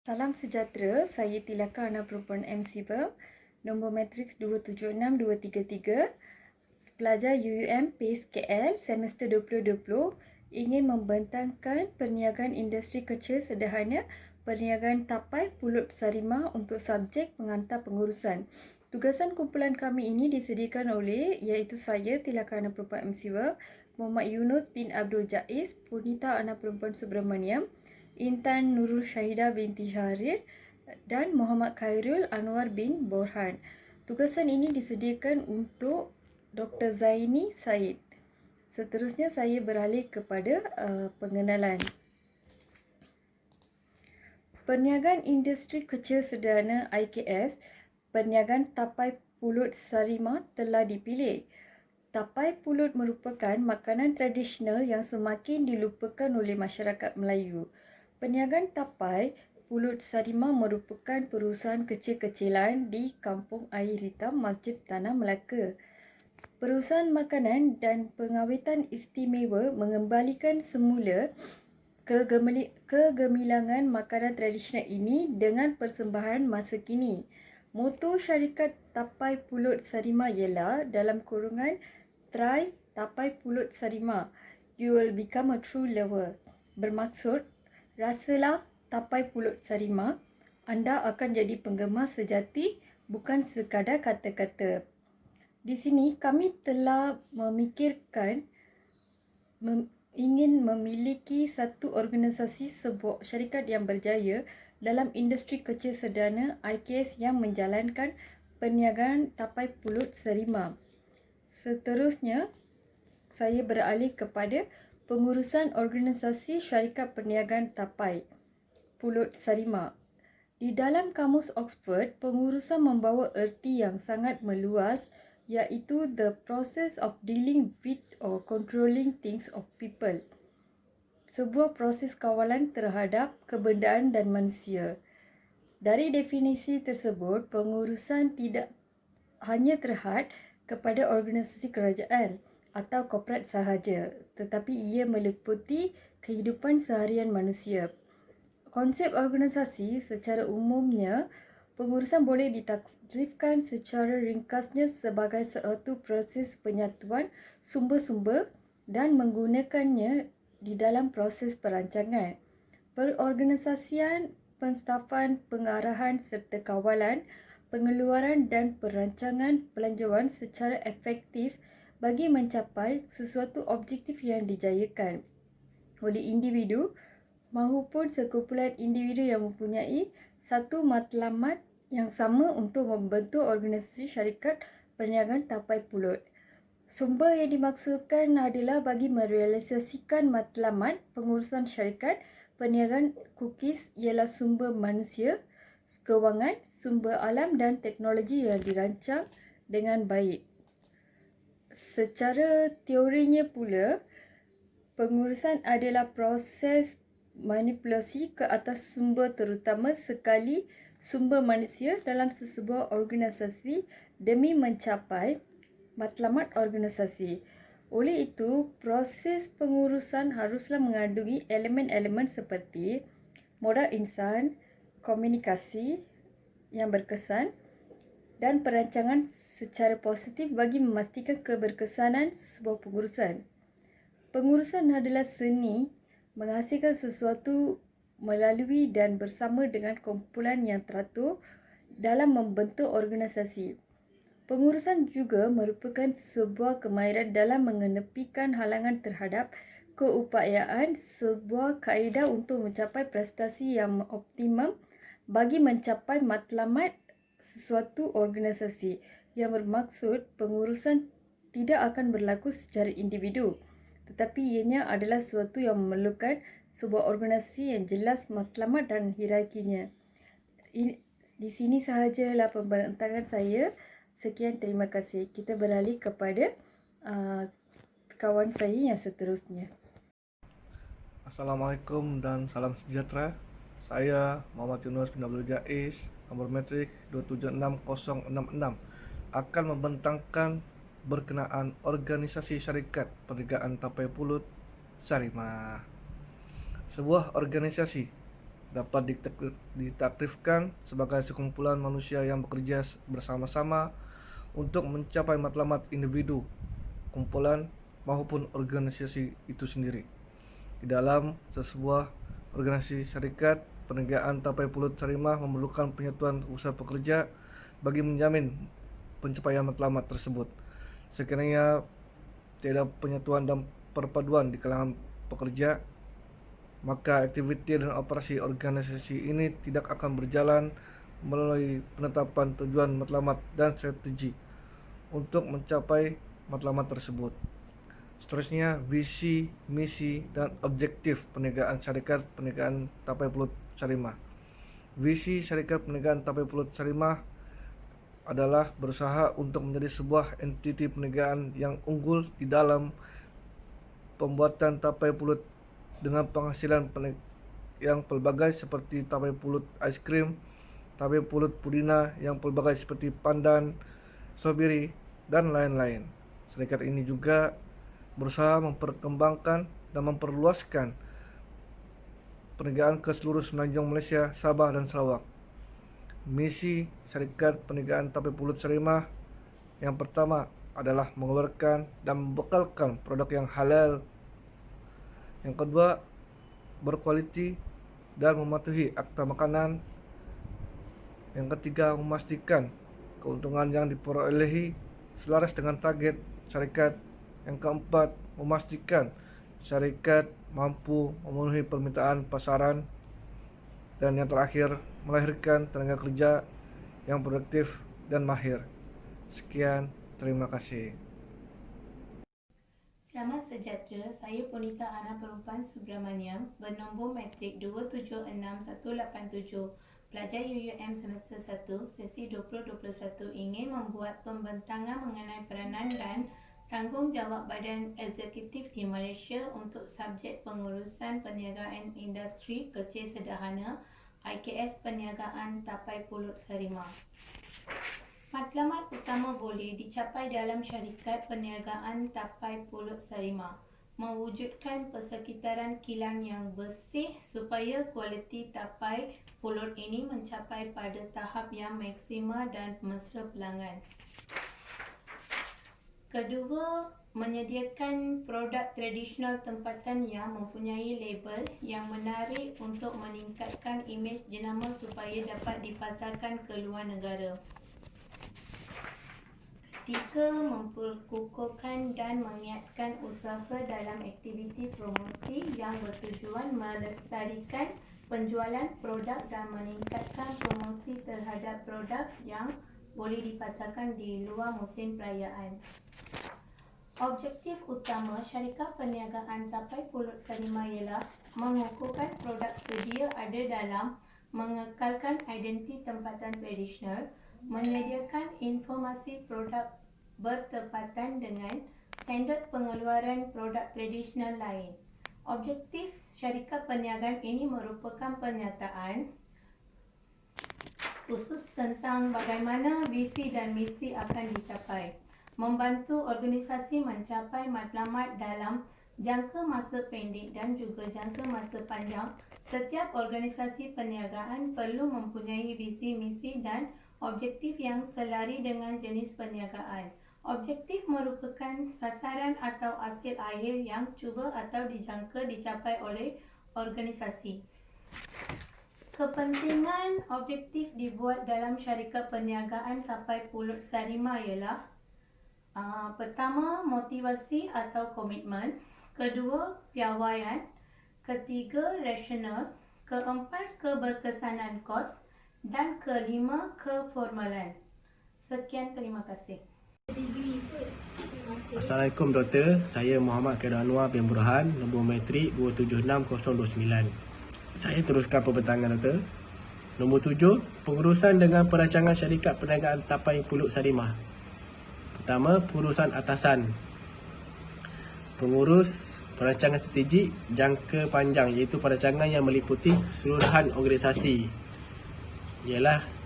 Salam sejahtera, saya Tilaka anak perempuan MCBEM, nombor matriks 276233, pelajar UUM PACE KL semester 2020 ingin membentangkan perniagaan industri kecil sederhana perniagaan tapai pulut sarima untuk subjek pengantar pengurusan. Tugasan kumpulan kami ini disediakan oleh iaitu saya Tilaka anak perempuan MCBEM, Muhammad Yunus bin Abdul Jaiz, Punita anak perempuan Subramaniam, Intan Nurul Syahidah binti Syahrir dan Muhammad Khairul Anwar bin Borhan. Tugasan ini disediakan untuk Dr. Zaini Said. Seterusnya saya beralih kepada pengenalan. Perniagaan Industri Kecil Sederhana IKS, perniagaan tapai pulut sarima telah dipilih. Tapai pulut merupakan makanan tradisional yang semakin dilupakan oleh masyarakat Melayu. Perniagaan tapai pulut sarima merupakan perusahaan kecil-kecilan di Kampung Air Hitam, Masjid Tanah Melaka. Perusahaan makanan dan pengawetan istimewa mengembalikan semula kegemilangan makanan tradisional ini dengan persembahan masa kini. Moto syarikat Tapai Pulut Sarima ialah dalam kurungan Try Tapai Pulut Sarima, You will become a true lover. Bermaksud, rasalah tapai pulut sarima, anda akan jadi penggemar sejati, bukan sekadar kata-kata. Di sini kami telah memikirkan ingin memiliki satu organisasi sebuah syarikat yang berjaya dalam industri kecil sederhana IKS yang menjalankan perniagaan tapai pulut sarima. Seterusnya, saya beralih kepada pengurusan organisasi syarikat perniagaan tapai pulut sarima. Di dalam kamus Oxford, pengurusan membawa erti yang sangat meluas, iaitu the process of dealing with or controlling things of people. Sebuah proses kawalan terhadap kebendaan dan manusia. Dari definisi tersebut, pengurusan tidak hanya terhad kepada organisasi kerajaan atau korporat sahaja, tetapi ia meliputi kehidupan seharian manusia. Konsep organisasi secara umumnya, pengurusan boleh ditakrifkan secara ringkasnya sebagai suatu proses penyatuan sumber-sumber dan menggunakannya di dalam proses perancangan, perorganisasian, penstafan, pengarahan serta kawalan, pengeluaran dan perancangan pelanjuan secara efektif bagi mencapai sesuatu objektif yang dijayakan oleh individu maupun sekumpulan individu yang mempunyai satu matlamat yang sama untuk membentuk organisasi syarikat perniagaan tapai pulut. Sumber yang dimaksudkan adalah bagi merealisasikan matlamat pengurusan syarikat perniagaan cookies ialah sumber manusia, kewangan, sumber alam dan teknologi yang dirancang dengan baik. Secara teorinya pula, pengurusan adalah proses manipulasi ke atas sumber, terutama sekali sumber manusia dalam sesebuah organisasi demi mencapai matlamat organisasi. Oleh itu, proses pengurusan haruslah mengandungi elemen-elemen seperti modal insan, komunikasi yang berkesan dan perancangan secara positif bagi memastikan keberkesanan sebuah pengurusan. Pengurusan adalah seni menghasilkan sesuatu melalui dan bersama dengan kumpulan yang teratur dalam membentuk organisasi. Pengurusan juga merupakan sebuah kemahiran dalam mengenepikan halangan terhadap keupayaan sebuah kaedah untuk mencapai prestasi yang optimum bagi mencapai matlamat sesuatu organisasi, yang bermaksud pengurusan tidak akan berlaku secara individu, tetapi ianya adalah sesuatu yang memerlukan sebuah organisasi yang jelas matlamat dan hierarkinya. Di sini sahajalah pembentangan saya. Sekian, terima kasih. Kita beralih kepada kawan saya yang seterusnya. Assalamualaikum dan salam sejahtera. Saya Muhammad Yunus bin Abdul Jaiz, nombor matrik 276066, akan membentangkan berkenaan organisasi syarikat perniagaan tapai pulut sarima. Sebuah organisasi dapat ditakrifkan sebagai sekumpulan manusia yang bekerja bersama-sama untuk mencapai matlamat individu, kumpulan, maupun organisasi itu sendiri. Di dalam sebuah organisasi syarikat, perniagaan tapai pulut sarimah memerlukan penyatuan usaha pekerja bagi menjamin pencapaian matlamat tersebut. Sekiranya tiada penyatuan dan perpaduan di kalangan pekerja, maka aktiviti dan operasi organisasi ini tidak akan berjalan melalui penetapan tujuan matlamat dan strategi untuk mencapai matlamat tersebut. Seterusnya, visi, misi, dan objektif perniagaan syarikat perniagaan tapai pulut sarimah. Visi syarikat perniagaan tapai pulut sarimah adalah berusaha untuk menjadi sebuah entiti perniagaan yang unggul di dalam pembuatan tapai pulut dengan penghasilan yang pelbagai seperti tapai pulut ais krim, tapai pulut pudina yang pelbagai seperti pandan, strawberry, dan lain-lain. Syarikat ini juga berusaha memperkembangkan dan memperluaskan perniagaan ke seluruh semenanjung Malaysia, Sabah dan Sarawak. Misi syarikat perniagaan tapai pulut sarimah yang pertama adalah mengeluarkan dan membekalkan produk yang halal. Yang kedua, berkualiti dan mematuhi akta makanan. Yang ketiga, memastikan keuntungan yang diperolehi selaras dengan target syarikat. Yang keempat, memastikan syarikat mampu memenuhi permintaan pasaran. Dan yang terakhir, melahirkan tenaga kerja yang produktif dan mahir. Sekian, terima kasih. Selamat sejahtera, saya Punita Ana Perempuan Subramaniam, bernombor matrik 2761187, pelajar UUM semester 1, sesi 2021 ingin membuat pembentangan mengenai peranan dan tanggungjawab Badan Eksekutif di Malaysia untuk subjek pengurusan perniagaan industri kecil sederhana IKS perniagaan tapai pulut sarimah. Matlamat utama boleh dicapai dalam syarikat perniagaan tapai pulut sarimah, mewujudkan persekitaran kilang yang bersih supaya kualiti tapai pulut ini mencapai pada tahap yang maksima dan mesra pelanggan. Kedua, menyediakan produk tradisional tempatan yang mempunyai label yang menarik untuk meningkatkan imej jenama supaya dapat dipasarkan ke luar negara. Tiga, memperkukuhkan dan mengiatkan usaha dalam aktiviti promosi yang bertujuan melestarikan penjualan produk dan meningkatkan promosi terhadap produk yang boleh dipasarkan di luar musim perayaan. Objektif utama syarikat perniagaan tapai pulut sarimah ialah mengukuhkan produk sedia ada dalam mengekalkan identiti tempatan tradisional, menyediakan informasi produk bertepatan dengan standard pengeluaran produk tradisional lain. Objektif syarikat perniagaan ini merupakan pernyataan khusus tentang bagaimana visi dan misi akan dicapai, membantu organisasi mencapai matlamat dalam jangka masa pendek dan juga jangka masa panjang. Setiap organisasi perniagaan perlu mempunyai visi, misi dan objektif yang selari dengan jenis perniagaan. Objektif merupakan sasaran atau hasil akhir yang cuba atau dijangka dicapai oleh organisasi. Kepentingan objektif dibuat dalam syarikat perniagaan tapai pulut sarimah ialah pertama, motivasi atau komitmen. Kedua, piawaian. Ketiga, rasional. Keempat, keberkesanan kos. Dan kelima, keformalan. Sekian, terima kasih. Assalamualaikum Doktor, saya Muhammad Khairul Anwar bin Burhan, nombor matrik 276029. Saya teruskan pembentangan Doktor. Nombor 7, pengurusan dengan perancangan syarikat perniagaan tapai pulut sarimah. Pertama, pengurusan atasan. Pengurus perancangan strategik jangka panjang, iaitu perancangan yang meliputi keseluruhan organisasi. Ialah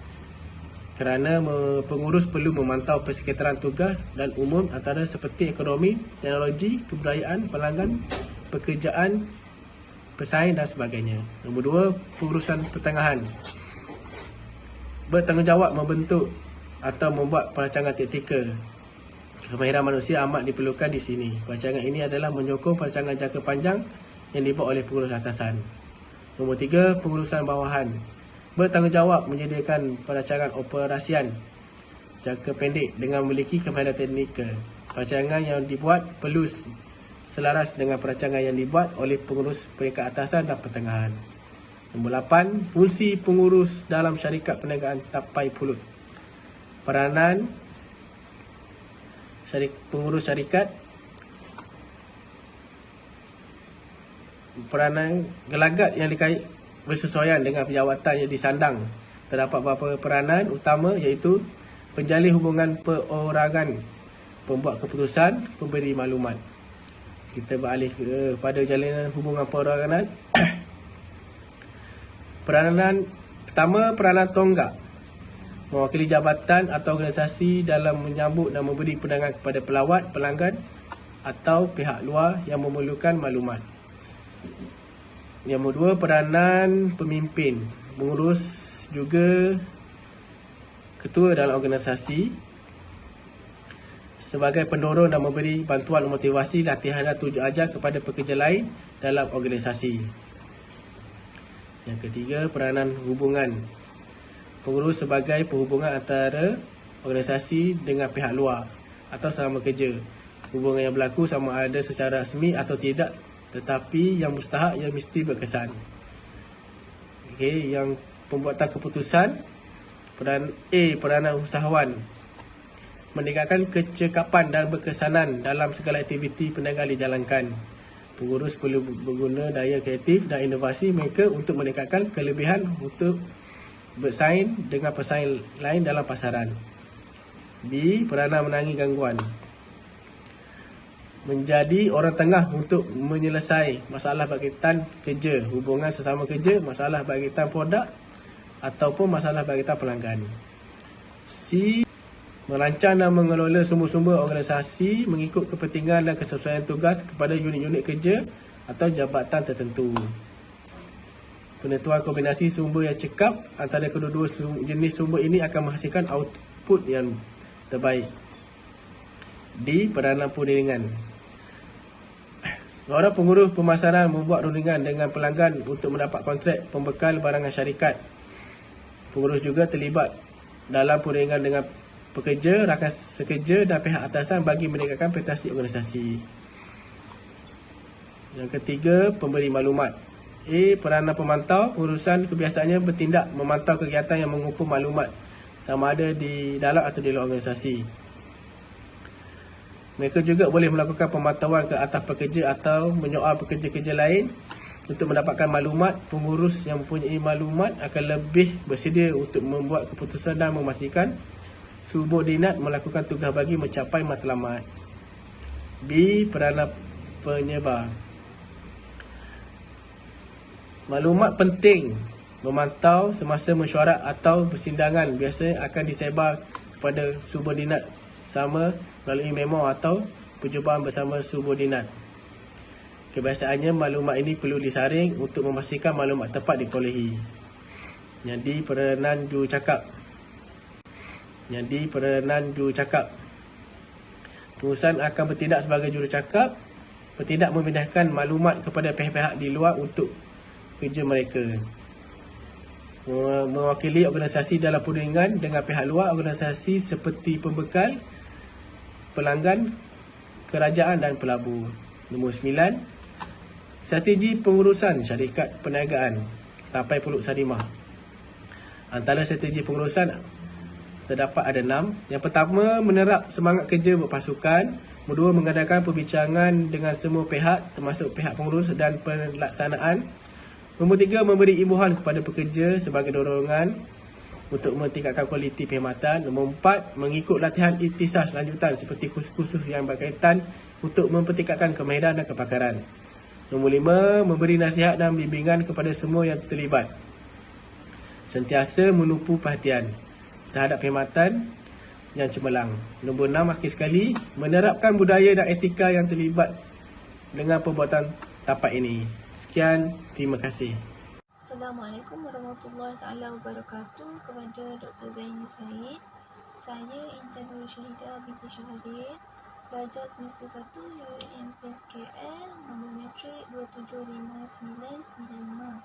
kerana pengurus perlu memantau persekitaran tugas dan umum antara seperti ekonomi, teknologi, kebudayaan, pelanggan, pekerjaan pesaing dan sebagainya. Nombor 2, pengurusan pertengahan. Bertanggungjawab membentuk atau membuat perancangan taktikal. Kemahiran manusia amat diperlukan di sini. Perancangan ini adalah menyokong perancangan jangka panjang yang dibuat oleh pengurus atasan. Nombor 3, pengurusan bawahan. Bertanggungjawab menyediakan perancangan operasian jangka pendek dengan memiliki kemahiran teknikal. Perancangan yang dibuat perlu selaras dengan perancangan yang dibuat oleh pengurus peringkat atasan dan pertengahan. Nombor 8, fungsi pengurus dalam syarikat perniagaan tapai pulut. Peranan pengurus syarikat, peranan gelagat yang dikait bersesuaian dengan penjawatan yang disandang. Terdapat beberapa peranan utama iaitu penjalin hubungan perorangan, pembuat keputusan, pemberi maklumat. Kita beralih kepada jalinan hubungan perorangan. Peranan pertama, peranan tonggak, mewakili jabatan atau organisasi dalam menyambut dan memberi pandangan kepada pelawat, pelanggan atau pihak luar yang memerlukan maklumat. Yang kedua, peranan pemimpin, mengurus juga ketua dalam organisasi sebagai pendorong dan memberi bantuan motivasi, latihan dan tunjuk ajar kepada pekerja lain dalam organisasi. Yang ketiga, peranan hubungan, pengurus sebagai penghubungan antara organisasi dengan pihak luar atau sama kerja. Hubungan yang berlaku sama ada secara rasmi atau tidak, tetapi yang mustahak yang mesti berkesan. Okey, yang pembuatan keputusan. Peranan usahawan, meningkatkan kecekapan dan berkesanan dalam segala aktiviti perniagaan dijalankan. Pengurus perlu berguna daya kreatif dan inovasi mereka untuk meningkatkan kelebihan untuk bersaing dengan pesaing lain dalam pasaran. B, peranan menangani gangguan, menjadi orang tengah untuk menyelesaikan masalah berkaitan kerja, hubungan sesama kerja, masalah berkaitan produk ataupun masalah berkaitan pelanggan. C, merancang dan mengelola sumber-sumber organisasi mengikut kepentingan dan kesesuaian tugas kepada unit-unit kerja atau jabatan tertentu. Penentuan kombinasi sumber yang cekap antara kedua-dua jenis sumber ini akan menghasilkan output yang terbaik. D, peranan perundingan. Seorang pengurus pemasaran membuat rundingan dengan pelanggan untuk mendapat kontrak pembekal barangan syarikat. Pengurus juga terlibat dalam perundingan dengan pekerja, rakan sekerja dan pihak atasan bagi meningkatkan prestasi organisasi. Yang ketiga, pemberi maklumat. A, peranan pemantau. Pengurusan kebiasaannya bertindak memantau kegiatan yang mengumpul maklumat sama ada di dalam atau di luar organisasi. Mereka juga boleh melakukan pemantauan ke atas pekerja atau menyoal pekerja-kerja lain untuk mendapatkan maklumat. Pengurus yang mempunyai maklumat akan lebih bersedia untuk membuat keputusan dan memastikan subordinat melakukan tugas bagi mencapai matlamat. B, peranan penyebar. Maklumat penting memantau semasa mesyuarat atau persidangan biasanya akan disebar kepada subordinat sama melalui memo atau perjumpaan bersama subordinat. Kebiasaannya maklumat ini perlu disaring untuk memastikan maklumat tepat diperolehi. Jadi peranan jurucakap. Pengurusan akan bertindak sebagai jurucakap, bertindak memindahkan maklumat kepada pihak-pihak di luar untuk kerja mereka. Mewakili organisasi dalam perundingan dengan pihak luar, organisasi seperti pembekal, pelanggan, kerajaan dan pelabur. Nombor 9, strategi pengurusan syarikat perniagaan tapai pulut Sarimah. Antara strategi pengurusan terdapat ada 6. Yang pertama, menerap semangat kerja berpasukan. Kedua, mengadakan perbincangan dengan semua pihak termasuk pihak pengurus dan pelaksanaan. Nombor 3, memberi imbuhan kepada pekerja sebagai dorongan untuk meningkatkan kualiti perkhidmatan. Nombor 4, mengikut latihan ikhtisas lanjutan seperti kursus-kursus yang berkaitan untuk mempertingkatkan kemahiran dan kepakaran. Nombor 5, memberi nasihat dan bimbingan kepada semua yang terlibat. Sentiasa menumpu perhatian terhadap perkhidmatan yang cemerlang. Nombor 6, akhir sekali, menerapkan budaya dan etika yang terlibat dengan perbuatan tapak ini. Sekian, terima kasih. Assalamualaikum warahmatullahi taala wabarakatuh. Kepada Dr. Zaini Said, saya Intan Nurul Syahidah binti Syaharit, pelajar semester 1 UiM PSKL, nombor matrik 275995.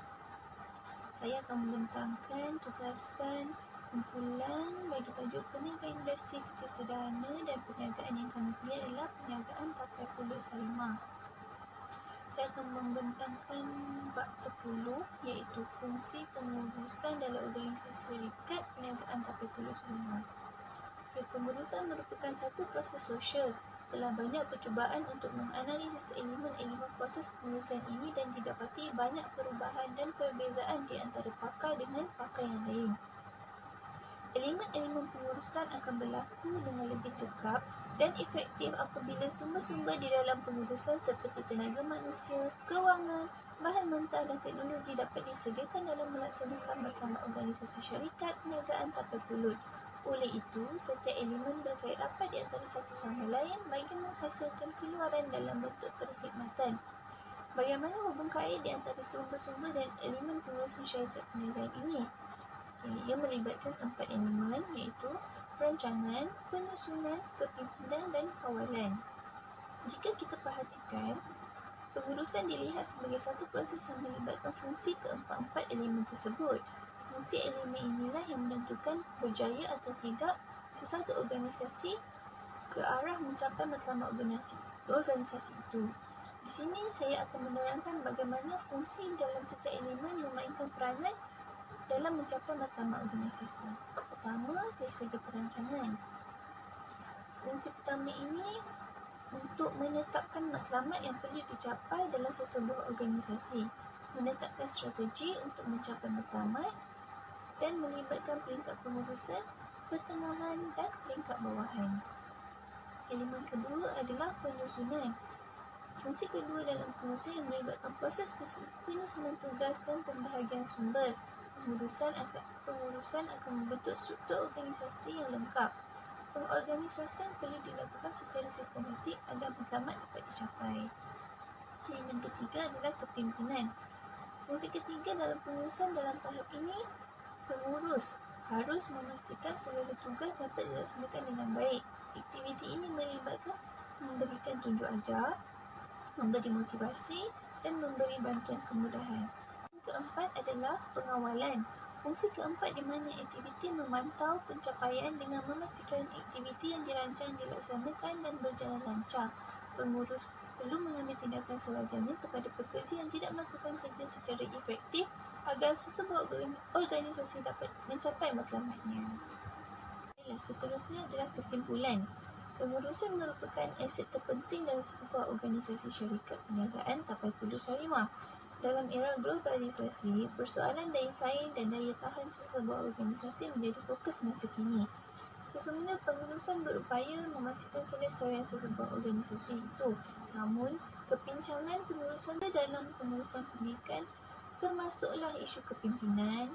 Saya akan membentangkan tugasan kumpulan bagi tajuk Peniagaan Industri Kecil Sederhana, dan perniagaan yang kami pilih adalah perniagaan tapai pulus harimau. Saya akan membentangkan bab 10, iaitu fungsi pengurusan dalam organisasi syarikat perniagaan tapai pulus harimau. Pengurusan merupakan satu proses sosial. Telah banyak percubaan untuk menganalisis elemen-elemen proses pengurusan ini dan didapati banyak perubahan dan perbezaan di antara pakar dengan pakar yang lain. Elemen-elemen pengurusan akan berlaku dengan lebih cekap dan efektif apabila sumber-sumber di dalam pengurusan seperti tenaga manusia, kewangan, bahan mentah dan teknologi dapat disediakan dalam melaksanakan matlamat organisasi syarikat perniagaan tapai pulut. Oleh itu, setiap elemen berkait rapat di antara satu sama lain bagi menghasilkan keluaran dalam bentuk perkhidmatan. Bagaimana hubung kait di antara sumber-sumber dan elemen pengurusan syarikat perniagaan ini? Ia melibatkan 4 elemen, iaitu perancangan, penyusunan, kepimpinan dan kawalan. Jika kita perhatikan, pengurusan dilihat sebagai satu proses yang melibatkan fungsi keempat-empat elemen tersebut. Fungsi elemen inilah yang menentukan berjaya atau tidak sesuatu organisasi ke arah mencapai matlamat organisasi itu. Di sini saya akan menerangkan bagaimana fungsi dalam setiap elemen memainkan peranan dalam mencapai matlamat organisasi. Pertama, dari segi perancangan. Fungsi pertama ini untuk menetapkan matlamat yang perlu dicapai dalam sesebuah organisasi, menetapkan strategi untuk mencapai matlamat dan melibatkan peringkat pengurusan, pertengahan dan peringkat bawahan. Elemen kedua adalah penyusunan. Fungsi kedua dalam pengurusan yang melibatkan proses penyusunan tugas dan pembahagian sumber. Pengurusan akan membentuk struktur organisasi yang lengkap. Pengorganisasian perlu dilakukan secara sistematik agar matlamat dapat dicapai. Elemen ketiga adalah kepimpinan. Fungsi ketiga dalam pengurusan dalam tahap ini, pengurus harus memastikan segala tugas dapat dilaksanakan dengan baik. Aktiviti ini melibatkan memberikan tunjuk ajar, memberi motivasi dan memberi bantuan kemudahan. Keempat adalah pengawalan. Fungsi keempat di mana aktiviti memantau pencapaian dengan memastikan aktiviti yang dirancang dilaksanakan dan berjalan lancar. Pengurus perlu mengambil tindakan sewajarnya kepada pekerja yang tidak melakukan kerja secara efektif agar sesebuah organisasi dapat mencapai matlamatnya. Seterusnya adalah kesimpulan. Pengurusan merupakan aset terpenting dalam sesebuah organisasi syarikat perniagaan tapai pulus harimau. Dalam era globalisasi, persoalan daya saing dan daya tahan sesebuah organisasi menjadi fokus masa kini. Sesungguhnya pengurusan berupaya memastikan kelestarian sesebuah organisasi itu. Namun, kepincangan pengurusan dalam pengurusan pendidikan termasuklah isu kepimpinan,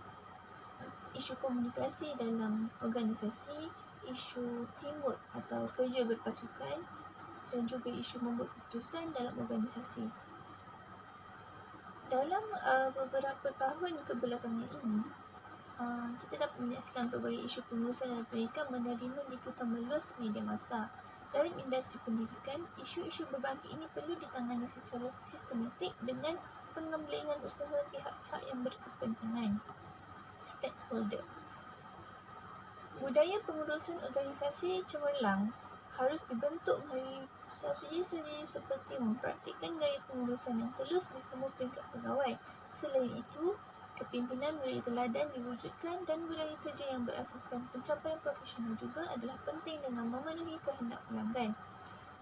isu komunikasi dalam organisasi, isu teamwork atau kerja berpasukan dan juga isu membuat keputusan dalam organisasi. Dalam beberapa tahun kebelakangan ini, kita dapat menyaksikan pelbagai isu pengurusan dalam pendidikan menerima liputan meluas media massa. Dalam industri pendidikan, isu-isu berbangkit ini perlu ditangani secara sistematik dengan pengembangan usaha pihak-pihak yang berkepentingan, stakeholder. Budaya pengurusan organisasi cemerlang harus dibentuk melalui strategi-strategi seperti mempraktikkan gaya pengurusan yang telus di semua peringkat pegawai. Selain itu, kepimpinan melalui teladan diwujudkan dan budaya kerja yang berasaskan pencapaian profesional juga adalah penting dengan memenuhi kehendak pelanggan.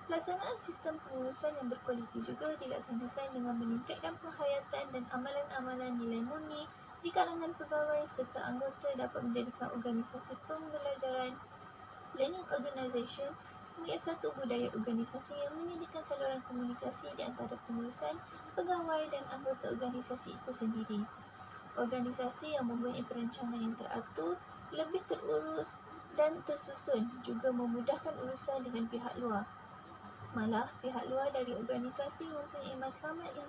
Pelaksanaan sistem pengurusan yang berkualiti juga dilaksanakan dengan meningkatkan penghayatan dan amalan-amalan nilai murni di kalangan pegawai serta anggota dapat menjadikan organisasi pembelajaran learning organisation sebagai satu budaya organisasi yang menyediakan saluran komunikasi di antara pengurusan, pegawai dan anggota organisasi itu sendiri. Organisasi yang mempunyai perancangan yang teratur, lebih terurus dan tersusun juga memudahkan urusan dengan pihak luar. Malah, pihak luar dari organisasi mempunyai matlamat yang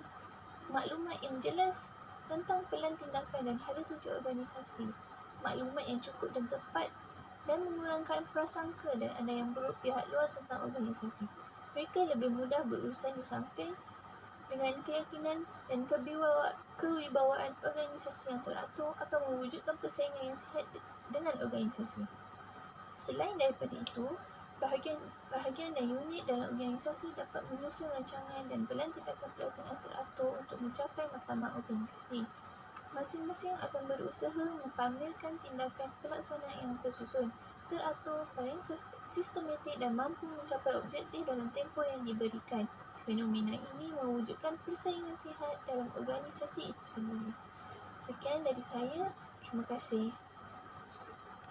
maklumat yang jelas tentang pelan tindakan dan hala tuju organisasi, maklumat yang cukup dan tepat, dan mengurangkan prasangka dan anda yang buruk pihak luar tentang organisasi. Mereka lebih mudah berurusan di samping dengan keyakinan dan kewibawaan organisasi yang teratur akan mewujudkan persaingan yang sihat dengan organisasi. Selain daripada itu, bahagian dan unit dalam organisasi dapat menyusun rancangan dan pelan tindakan pelaksanaan teratur untuk mencapai matlamat organisasi. Masing-masing akan berusaha mempamerkan tindakan pelaksanaan yang tersusun, teratur, paling sistematik dan mampu mencapai objektif dalam tempoh yang diberikan. Fenomena ini mewujudkan persaingan sihat dalam organisasi itu sendiri. Sekian dari saya. Terima kasih.